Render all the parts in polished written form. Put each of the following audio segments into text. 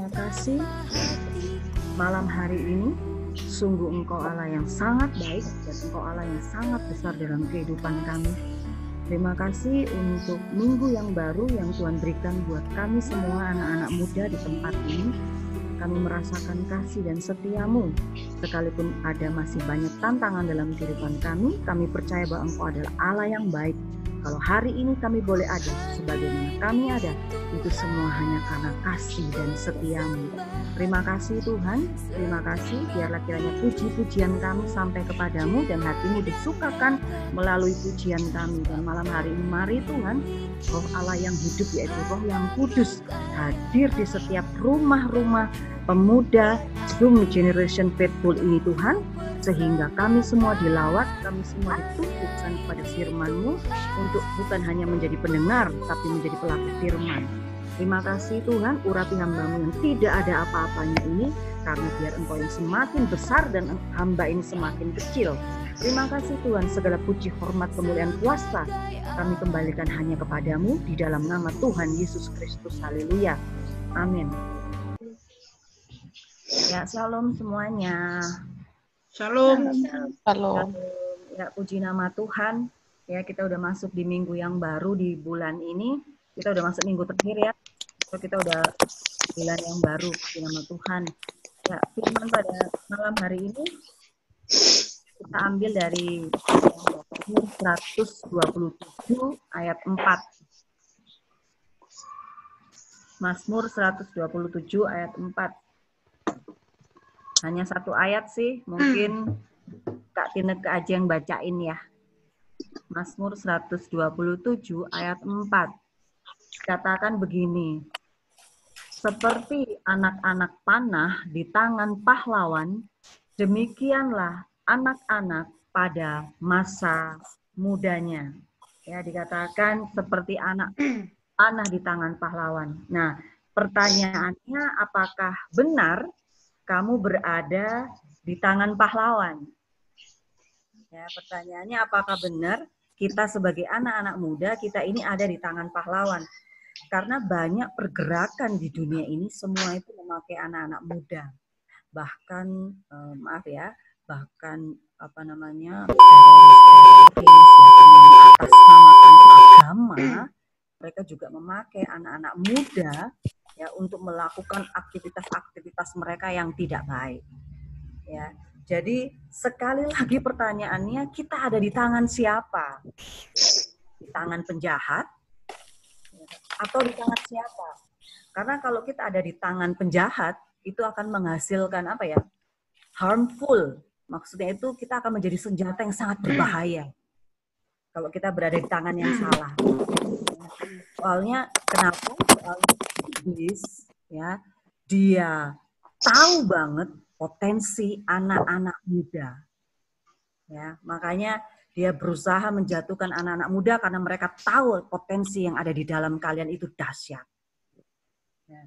terima kasih malam hari ini. Sungguh Engkau Allah yang sangat baik dan Engkau Allah yang sangat besar dalam kehidupan kami. Terima kasih untuk minggu yang baru yang Tuhan berikan buat kami semua anak-anak muda di tempat ini. Kami merasakan kasih dan setia-Mu. Sekalipun ada masih banyak tantangan dalam kehidupan kami percaya bahwa Engkau adalah Allah yang baik. Kalau hari ini kami boleh ada sebagaimana kami ada, itu semua hanya karena kasih dan setia-Mu. Terima kasih Tuhan, terima kasih. Biarlah kiranya puji-pujian kami sampai kepadamu dan hati-Mu disukakan melalui pujian kami. Dan malam hari ini mari Tuhan, Roh Allah yang hidup yaitu Roh yang kudus hadir di setiap rumah-rumah pemuda Zoom Generation Faithful ini Tuhan, sehingga kami semua dilawat, kami semua dituntutkan kepada firman-Mu untuk bukan hanya menjadi pendengar tapi menjadi pelaku firman. Terima kasih Tuhan, urapi hamba-Mu yang tidak ada apa-apanya ini, karena biar Engkau yang semakin besar dan hamba ini semakin kecil. Terima kasih Tuhan, segala puji, hormat, kemuliaan, kuasa kami kembalikan hanya kepadamu di dalam nama Tuhan Yesus Kristus. Haleluya. Amin. Ya, shalom semuanya. Shalom. Shalom. Ya, puji nama Tuhan. Ya, kita udah masuk di minggu yang baru di bulan ini. Kita udah masuk minggu terakhir ya. So, kita udah bulan yang baru, puji nama Tuhan. Ya, firman pada malam hari ini kita ambil dari Mazmur 127 ayat 4. Mazmur 127 ayat 4. Hanya satu ayat sih, mungkin Kak Tineke aja yang bacain ya. Mazmur 127 ayat 4. Katakan begini, seperti anak-anak panah di tangan pahlawan, demikianlah anak-anak pada masa mudanya. Ya, dikatakan seperti anak panah di tangan pahlawan. Nah, pertanyaannya apakah benar kamu berada di tangan pahlawan? Ya, pertanyaannya apakah benar kita sebagai anak-anak muda, kita ini ada di tangan pahlawan? Karena banyak pergerakan di dunia ini, semua itu memakai anak-anak muda. Bahkan, bahkan teroris yang mengatasnamakan agama, mereka juga memakai anak-anak muda ya untuk melakukan aktivitas-aktivitas mereka yang tidak baik. Ya, jadi sekali lagi pertanyaannya, kita ada di tangan siapa? Di tangan penjahat atau di tangan siapa? Karena kalau kita ada di tangan penjahat, itu akan menghasilkan apa ya? Harmful. Maksudnya itu kita akan menjadi senjata yang sangat berbahaya kalau kita berada di tangan yang salah. Soalnya kenapa? Soalnya iblis ya, dia tahu banget potensi anak-anak muda. Ya, makanya dia berusaha menjatuhkan anak-anak muda karena mereka tahu potensi yang ada di dalam kalian itu dahsyat. Ya.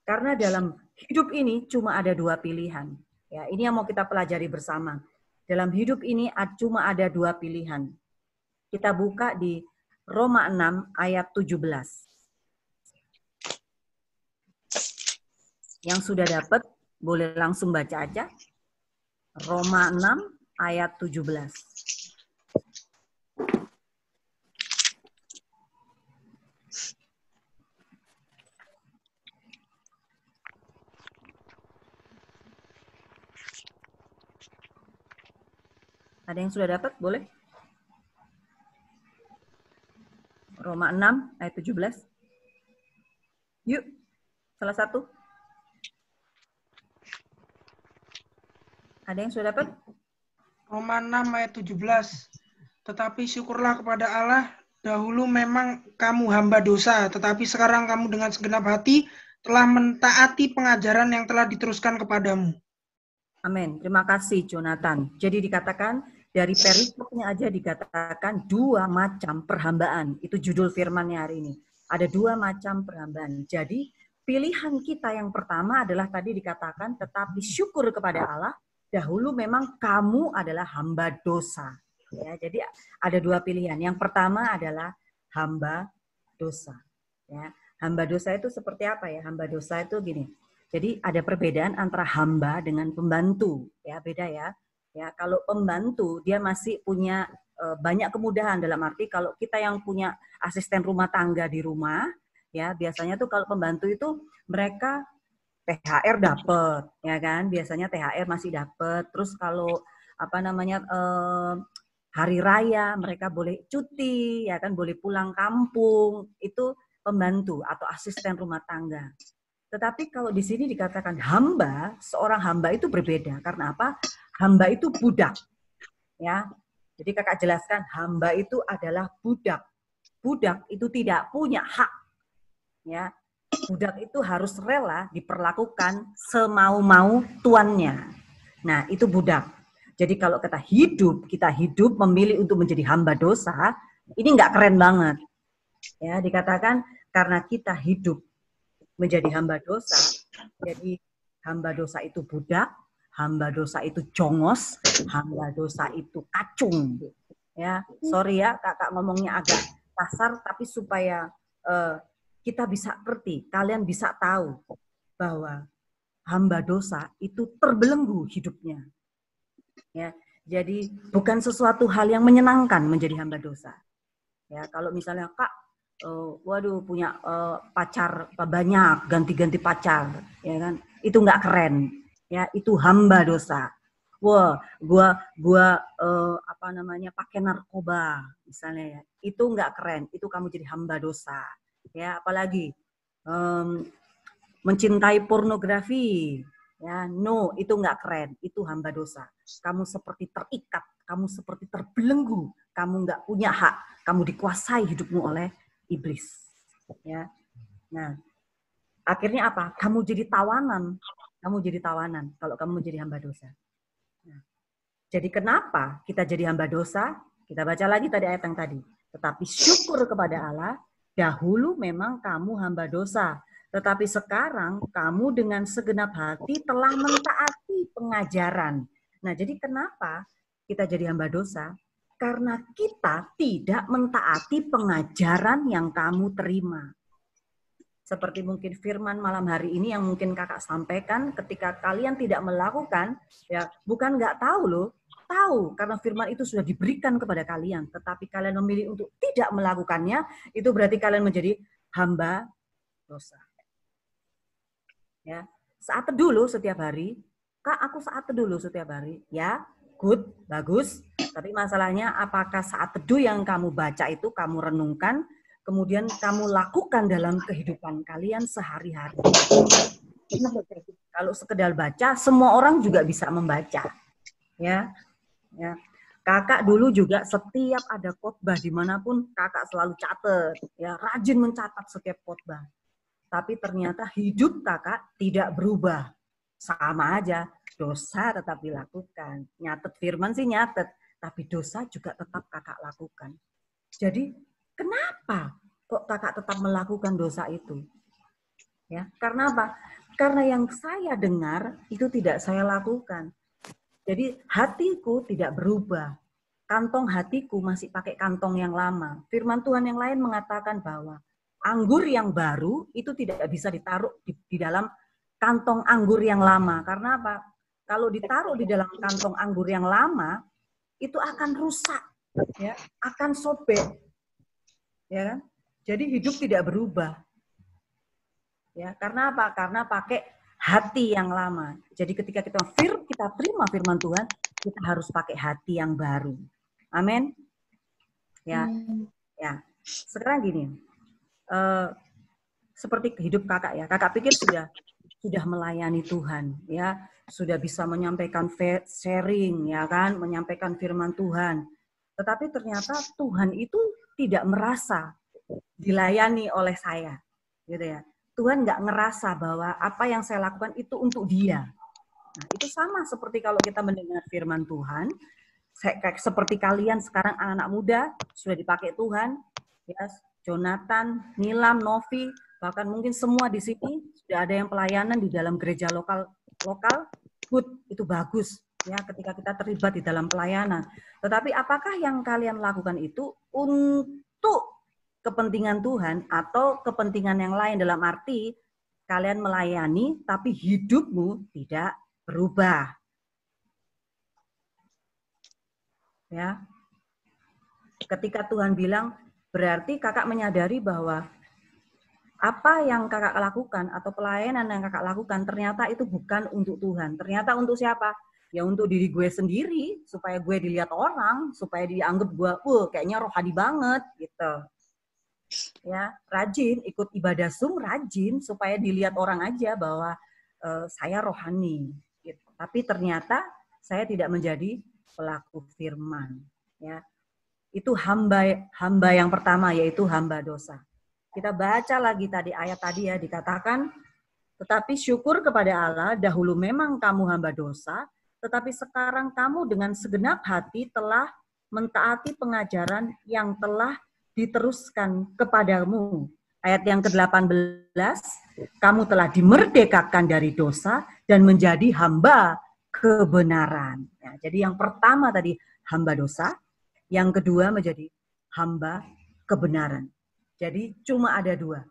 Karena dalam hidup ini cuma ada dua pilihan. Ya, ini yang mau kita pelajari bersama. Dalam hidup ini cuma ada dua pilihan. Kita buka di Roma 6 ayat 17. Yang sudah dapat boleh langsung baca aja. Roma 6 ayat 17. Ada yang sudah dapat? Boleh? Roma 6 ayat 17. Yuk, salah satu. Ada yang sudah dapat? Roma 6 ayat 17. Tetapi syukurlah kepada Allah, dahulu memang kamu hamba dosa, tetapi sekarang kamu dengan segenap hati telah mentaati pengajaran yang telah diteruskan kepadamu. Amin. Terima kasih Jonathan. Jadi dikatakan dari perikopnya aja dikatakan dua macam perhambaan. Itu judul firmannya hari ini. Ada dua macam perhambaan. Jadi pilihan kita yang pertama adalah tadi dikatakan tetapi syukur kepada Allah. Dahulu memang kamu adalah hamba dosa. Ya, jadi ada dua pilihan. Yang pertama adalah hamba dosa. Ya, hamba dosa itu seperti apa ya? Hamba dosa itu gini. Jadi ada perbedaan antara hamba dengan pembantu, ya beda ya. Ya kalau pembantu dia masih punya banyak kemudahan, dalam arti kalau kita yang punya asisten rumah tangga di rumah, ya biasanya tuh kalau pembantu itu mereka THR dapat, ya kan? Biasanya THR masih dapat. Terus kalau apa namanya hari raya mereka boleh cuti, ya kan? Boleh pulang kampung. Itu pembantu atau asisten rumah tangga. Tetapi kalau di sini dikatakan hamba, seorang hamba itu berbeda. Karena apa? Hamba itu budak. Ya. Jadi kakak jelaskan, hamba itu adalah budak. Budak itu tidak punya hak. Ya. Budak itu harus rela diperlakukan semau-mau tuannya. Nah, itu budak. Jadi kalau kita hidup memilih untuk menjadi hamba dosa, ini nggak keren banget. Ya, dikatakan karena kita hidup menjadi hamba dosa, jadi hamba dosa itu budak, hamba dosa itu jongos, hamba dosa itu kacung. Ya, sorry ya, kakak ngomongnya agak kasar, tapi supaya kita bisa ngerti, kalian bisa tahu bahwa hamba dosa itu terbelenggu hidupnya. Ya, jadi bukan sesuatu hal yang menyenangkan menjadi hamba dosa. Ya, kalau misalnya kak, waduh punya pacar banyak, ganti-ganti pacar, ya kan? Itu nggak keren. Ya, itu hamba dosa. Wah, gua apa namanya pakai narkoba misalnya ya. Itu nggak keren. Itu kamu jadi hamba dosa. Ya, apalagi mencintai pornografi. Ya, no, itu nggak keren. Itu hamba dosa. Kamu seperti terikat, kamu seperti terbelenggu, kamu nggak punya hak, kamu dikuasai hidupmu oleh iblis. Ya, nah, akhirnya apa? Kamu jadi tawanan. Kamu jadi tawanan kalau kamu menjadi hamba dosa. Nah, jadi kenapa kita jadi hamba dosa? Kita baca lagi tadi ayat yang tadi. Tetapi syukur kepada Allah, dahulu memang kamu hamba dosa. Tetapi sekarang kamu dengan segenap hati telah mentaati pengajaran. Nah, jadi kenapa kita jadi hamba dosa? Karena kita tidak mentaati pengajaran yang kamu terima. Seperti mungkin firman malam hari ini yang mungkin kakak sampaikan, ketika kalian tidak melakukan, ya bukan nggak tahu loh, tahu karena firman itu sudah diberikan kepada kalian, tetapi kalian memilih untuk tidak melakukannya, itu berarti kalian menjadi hamba dosa. Ya, saat teduh dulu setiap hari, kak aku saat teduh dulu setiap hari, ya good, bagus, tapi masalahnya apakah saat teduh yang kamu baca itu kamu renungkan, kemudian kamu lakukan dalam kehidupan kalian sehari-hari. Kalau sekedar baca, semua orang juga bisa membaca. Ya, ya. Kakak dulu juga setiap ada khotbah dimanapun kakak selalu catat, ya rajin mencatat setiap khotbah. Tapi ternyata hidup kakak tidak berubah, sama aja, dosa tetap dilakukan. Nyatet firman sih nyatet, tapi dosa juga tetap kakak lakukan. Jadi kenapa kok kakak tetap melakukan dosa itu? Ya, karena apa? Karena yang saya dengar itu tidak saya lakukan. Jadi hatiku tidak berubah. Kantong hatiku masih pakai kantong yang lama. Firman Tuhan yang lain mengatakan bahwa anggur yang baru itu tidak bisa ditaruh di dalam kantong anggur yang lama. Karena apa? Kalau ditaruh di dalam kantong anggur yang lama, itu akan rusak, ya, akan sobek. Ya kan? Jadi hidup tidak berubah. Ya, karena apa? Karena pakai hati yang lama. Jadi ketika kita terima firman Tuhan, kita harus pakai hati yang baru. Amin. Ya. Ya. Sekarang gini. Seperti hidup kakak ya. Kakak pikir sudah melayani Tuhan, ya. Sudah bisa menyampaikan sharing, ya kan, menyampaikan firman Tuhan. Tetapi ternyata Tuhan itu tidak merasa dilayani oleh saya, gitu ya. Tuhan nggak ngerasa bahwa apa yang saya lakukan itu untuk dia. Nah, itu sama seperti kalau kita mendengar firman Tuhan, seperti kalian sekarang anak-anak muda sudah dipakai Tuhan, ya, Jonathan, Nilam, Novi, bahkan mungkin semua di sini sudah ada yang pelayanan di dalam gereja lokal, good, itu bagus ya ketika kita terlibat di dalam pelayanan. Tetapi apakah yang kalian lakukan itu untuk kepentingan Tuhan atau kepentingan yang lain, dalam arti kalian melayani, tapi hidupmu tidak berubah. Ya, ketika Tuhan bilang, berarti kakak menyadari bahwa apa yang kakak lakukan atau pelayanan yang kakak lakukan ternyata itu bukan untuk Tuhan. Ternyata untuk siapa? Ya untuk diri gue sendiri, supaya gue dilihat orang, supaya dianggap gue, kayaknya rohani banget gitu. Ya, rajin ikut ibadah Zoom, rajin supaya dilihat orang aja bahwa saya rohani. Gitu. Tapi ternyata saya tidak menjadi pelaku firman. Ya, itu hamba yang pertama, yaitu hamba dosa. Kita baca lagi tadi ayat tadi ya, dikatakan, tetapi syukur kepada Allah, dahulu memang kamu hamba dosa, tetapi sekarang kamu dengan segenap hati telah mentaati pengajaran yang telah diteruskan kepadamu. Ayat yang ke-18, kamu telah dimerdekakan dari dosa dan menjadi hamba kebenaran. Ya, jadi yang pertama tadi hamba dosa, yang kedua menjadi hamba kebenaran. Jadi cuma ada dua,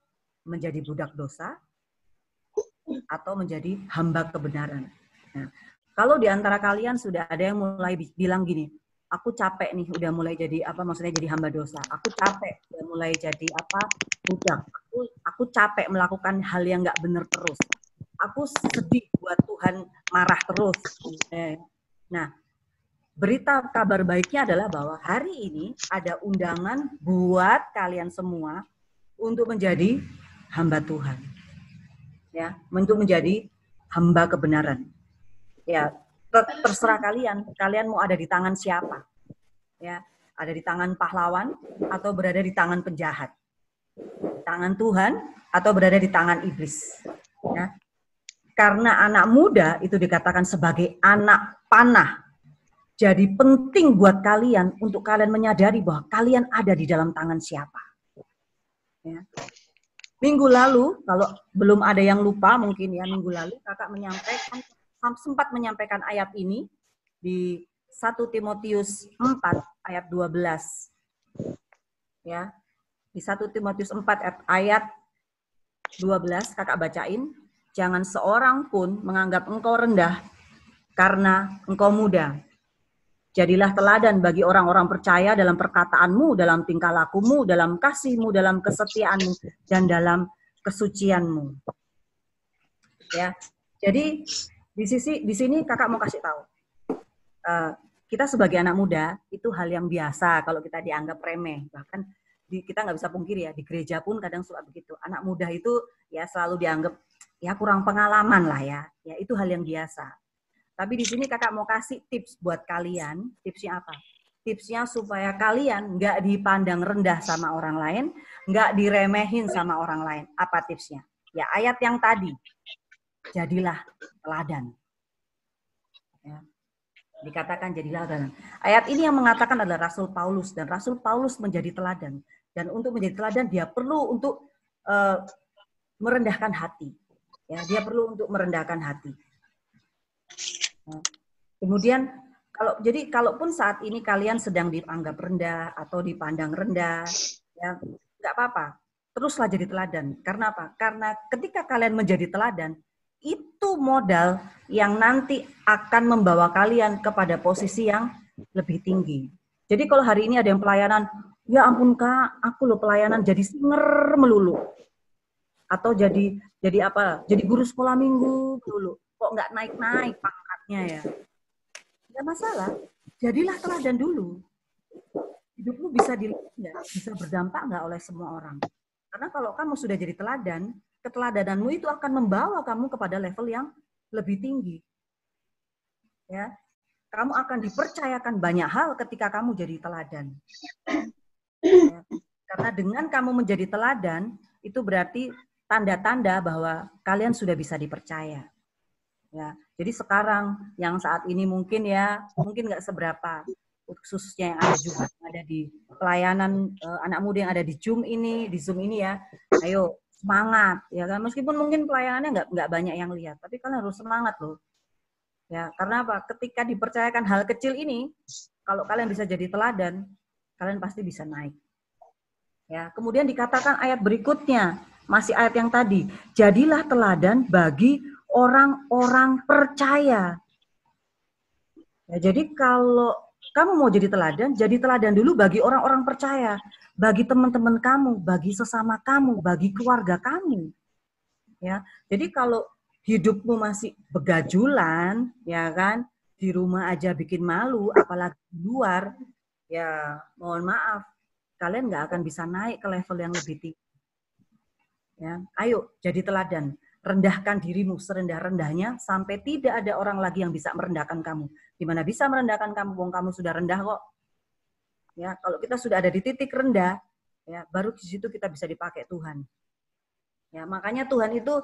menjadi budak dosa atau menjadi hamba kebenaran. Nah, kalau di antara kalian sudah ada yang mulai bilang gini, aku capek nih, udah mulai jadi apa? Maksudnya jadi hamba dosa. Aku capek, udah mulai jadi apa? Budak. Aku capek melakukan hal yang nggak benar terus. Aku sedih buat Tuhan marah terus. Nah, berita kabar baiknya adalah bahwa hari ini ada undangan buat kalian semua untuk menjadi hamba Tuhan. Ya, untuk menjadi hamba kebenaran. Ya, terserah kalian mau ada di tangan siapa. Ya, ada di tangan pahlawan atau berada di tangan penjahat. Tangan Tuhan atau berada di tangan iblis. Ya. Karena anak muda itu dikatakan sebagai anak panah. Jadi penting buat kalian untuk kalian menyadari bahwa kalian ada di dalam tangan siapa. Ya. Minggu lalu, kalau belum ada yang lupa mungkin ya, minggu lalu kakak sempat menyampaikan ayat ini di 1 Timotius 4 ayat 12. Ya. Di 1 Timotius 4 ayat 12 kakak bacain, jangan seorang pun menganggap engkau rendah karena engkau muda. Jadilah teladan bagi orang-orang percaya dalam perkataanmu, dalam tingkah lakumu, dalam kasihmu, dalam kesetiaanmu, dan dalam kesucianmu. Ya, jadi di sini kakak mau kasih tahu, kita sebagai anak muda itu hal yang biasa kalau kita dianggap remeh. Bahkan kita nggak bisa pungkiri ya, di gereja pun kadang suka begitu. Anak muda itu ya selalu dianggap ya kurang pengalaman lah ya. Ya itu hal yang biasa. Tapi di sini kakak mau kasih tips buat kalian. Tipsnya apa? Tipsnya supaya kalian nggak dipandang rendah sama orang lain, nggak diremehin sama orang lain. Apa tipsnya? Ya ayat yang tadi. Jadilah teladan. Ya. Dikatakan jadilah teladan. Ayat ini yang mengatakan adalah Rasul Paulus. Dan Rasul Paulus menjadi teladan. Dan untuk menjadi teladan dia perlu untuk merendahkan hati. Ya, dia perlu untuk merendahkan hati. Kemudian kalaupun saat ini kalian sedang dianggap rendah atau dipandang rendah, ya nggak apa-apa, teruslah jadi teladan. Karena apa? Karena ketika kalian menjadi teladan, itu modal yang nanti akan membawa kalian kepada posisi yang lebih tinggi. Jadi kalau hari ini ada yang pelayanan, ya ampun Kak, aku loh pelayanan jadi singer melulu, atau jadi apa? Jadi guru sekolah minggu dulu, kok nggak naik-naik pangkatnya ya? Nggak masalah, jadilah teladan dulu. Hidupmu bisa dilihat nggak? Bisa berdampak nggak oleh semua orang? Karena kalau kamu sudah jadi teladan, keteladananmu itu akan membawa kamu kepada level yang lebih tinggi. Ya, kamu akan dipercayakan banyak hal ketika kamu jadi teladan. Ya. Karena dengan kamu menjadi teladan, itu berarti tanda-tanda bahwa kalian sudah bisa dipercaya. Ya, jadi sekarang yang saat ini mungkin nggak seberapa, khususnya yang ada juga ada di pelayanan anak muda yang ada di Zoom ini ya, ayo semangat ya kan, meskipun mungkin pelayanannya nggak banyak yang lihat, tapi kalian harus semangat loh. Ya, karena apa? Ketika dipercayakan hal kecil ini, kalau kalian bisa jadi teladan, kalian pasti bisa naik. Ya, kemudian dikatakan ayat berikutnya, Masih ayat yang tadi. Jadilah teladan bagi orang-orang percaya. Ya, jadi kalau kamu mau jadi teladan dulu bagi orang-orang percaya, bagi teman-teman kamu, bagi sesama kamu, bagi keluarga kamu. Ya, jadi kalau hidupmu masih begajulan, ya kan, di rumah aja bikin malu, apalagi di luar, ya mohon maaf, kalian nggak akan bisa naik ke level yang lebih tinggi. Ya, ayo jadi teladan. Rendahkan dirimu serendah-rendahnya sampai tidak ada orang lagi yang bisa merendahkan kamu. Gimana bisa merendahkan kamu? Wong kamu sudah rendah kok. Ya, kalau kita sudah ada di titik rendah, ya baru di situ kita bisa dipakai Tuhan. Ya, makanya Tuhan itu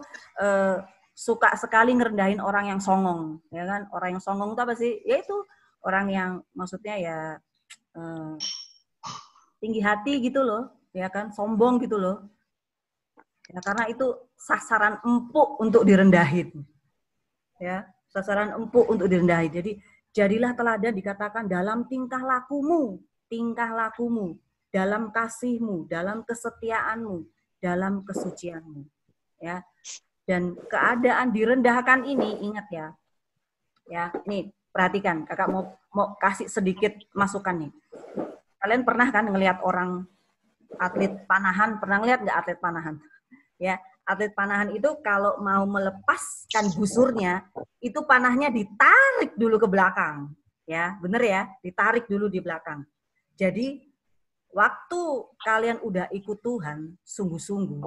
suka sekali ngerendahin orang yang songong, ya kan? Orang yang songong itu apa sih? Yaitu orang yang maksudnya ya tinggi hati gitu loh, ya kan? Sombong gitu loh. Ya, karena itu sasaran empuk untuk direndahin. Ya, sasaran empuk untuk direndahin. Jadi jadilah teladan dikatakan dalam tingkah lakumu, dalam kasihmu, dalam kesetiaanmu, dalam kesucianmu. Ya. Dan keadaan direndahkan ini ingat ya. Ya, nih perhatikan, Kakak mau kasih sedikit masukan nih. Kalian pernah kan ngelihat orang atlet panahan, pernah ngelihat nggak atlet panahan? Ya, atlet panahan itu kalau mau melepaskan busurnya, itu panahnya ditarik dulu ke belakang. Ya, bener ya, ditarik dulu di belakang. Jadi, waktu kalian udah ikut Tuhan, sungguh-sungguh,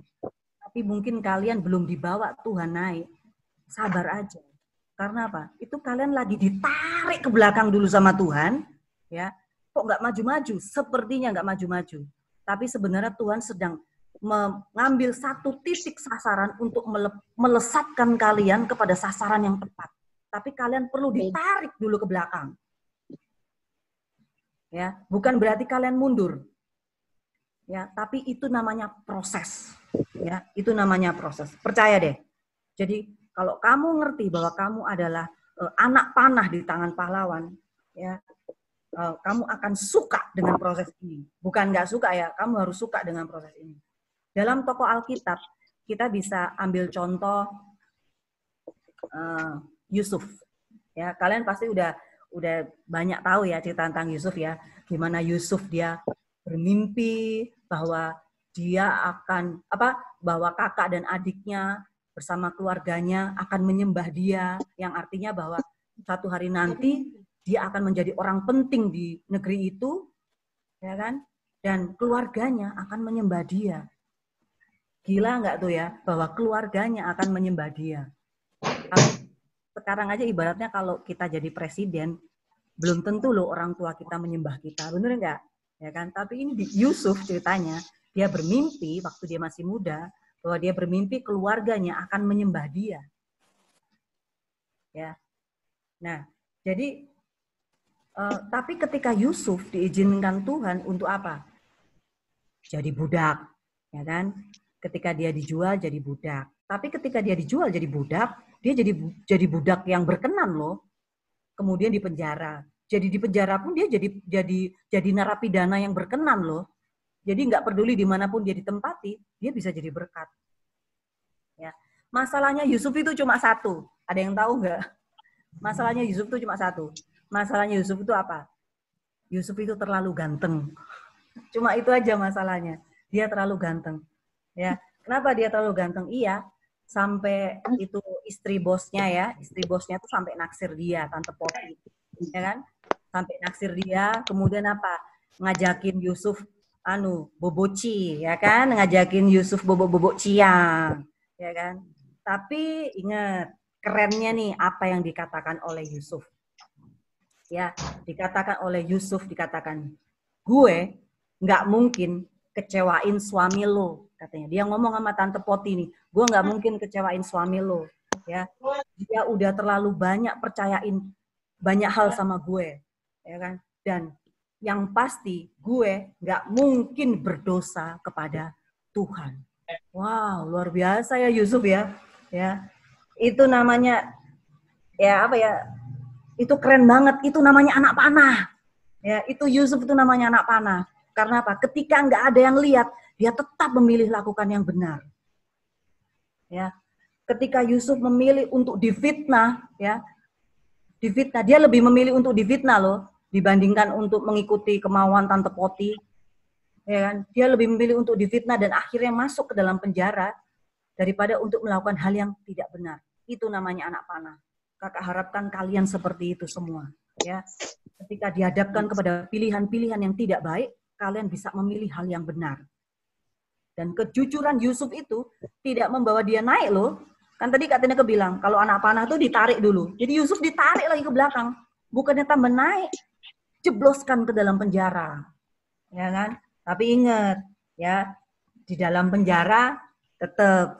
tapi mungkin kalian belum dibawa Tuhan naik, sabar aja. Karena apa? Itu kalian lagi ditarik ke belakang dulu sama Tuhan, ya. Kok nggak maju-maju? Sepertinya nggak maju-maju. Tapi sebenarnya Tuhan sedang mengambil satu titik sasaran untuk melesatkan kalian kepada sasaran yang tepat. Tapi kalian perlu ditarik dulu ke belakang. Ya, bukan berarti kalian mundur. Ya, tapi itu namanya proses. Ya, itu namanya proses. Percaya deh. Jadi kalau kamu ngerti bahwa kamu adalah anak panah di tangan pahlawan, ya, kamu akan suka dengan proses ini. Bukan nggak suka ya, kamu harus suka dengan proses ini. Dalam tokoh Alkitab, kita bisa ambil contoh Yusuf. Ya, kalian pasti udah banyak tahu ya cerita tentang Yusuf ya. Gimana Yusuf dia bermimpi bahwa dia akan bahwa kakak dan adiknya bersama keluarganya akan menyembah dia, yang artinya bahwa satu hari nanti dia akan menjadi orang penting di negeri itu, ya kan? Dan keluarganya akan menyembah dia. Gila nggak tuh ya, bahwa keluarganya akan menyembah dia. Sekarang aja ibaratnya kalau kita jadi presiden, belum tentu loh orang tua kita menyembah kita, bener nggak? Ya kan? Tapi ini di Yusuf ceritanya, dia bermimpi waktu dia masih muda, bahwa dia bermimpi keluarganya akan menyembah dia. Ya. Nah, jadi tapi ketika Yusuf diizinkan Tuhan untuk apa? Jadi budak, ya kan? Ketika dia dijual jadi budak. Tapi ketika dia dijual jadi budak, dia jadi budak yang berkenan loh. Kemudian di penjara. Jadi di penjara pun dia jadi narapidana yang berkenan loh. Jadi nggak peduli dimanapun dia ditempati, dia bisa jadi berkat. Ya. Masalahnya Yusuf itu cuma satu. Ada yang tahu nggak? Masalahnya Yusuf itu cuma satu. Masalahnya Yusuf itu apa? Yusuf itu terlalu ganteng. Cuma itu aja masalahnya. Dia terlalu ganteng. Ya, kenapa dia terlalu ganteng? Iya, sampai itu istri bosnya itu sampai naksir dia, Tante Poppy, ya kan? Sampai naksir dia, kemudian apa? Ngajakin Yusuf boboci, ya kan? Ngajakin Yusuf bobo ciang, ya kan? Tapi ingat, kerennya nih apa yang dikatakan oleh Yusuf. Ya, dikatakan oleh Yusuf, gue nggak mungkin kecewain suami lo, katanya. Dia ngomong sama Tante Poti nih, gue nggak mungkin kecewain suami lo, ya. Dia udah terlalu banyak percayain banyak hal sama gue, ya kan. Dan yang pasti gue nggak mungkin berdosa kepada Tuhan. Wow, luar biasa ya Yusuf ya, ya. Itu namanya ya apa ya? Itu keren banget. Itu namanya anak panah. Ya, itu Yusuf itu namanya anak panah. Karena apa? Ketika nggak ada yang lihat, dia tetap memilih lakukan yang benar. Ya, ketika Yusuf memilih untuk difitnah, ya, difitnah, dia lebih memilih untuk difitnah loh dibandingkan untuk mengikuti kemauan Tante Poti. Ya kan? Dia lebih memilih untuk difitnah dan akhirnya masuk ke dalam penjara daripada untuk melakukan hal yang tidak benar. Itu namanya anak panah. Kakak harapkan kalian seperti itu semua. Ya, ketika dihadapkan kepada pilihan-pilihan yang tidak baik, kalian bisa memilih hal yang benar. Dan kejujuran Yusuf itu tidak membawa dia naik loh. Kan tadi Kak Tineke bilang, kalau anak panah tuh ditarik dulu. Jadi Yusuf ditarik lagi ke belakang. Bukannya tambah naik, jebloskan ke dalam penjara. Ya kan? Tapi ingat, ya, di dalam penjara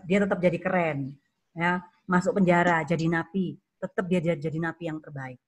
dia tetap jadi keren. Ya, masuk penjara jadi napi, tetap dia jadi napi yang terbaik.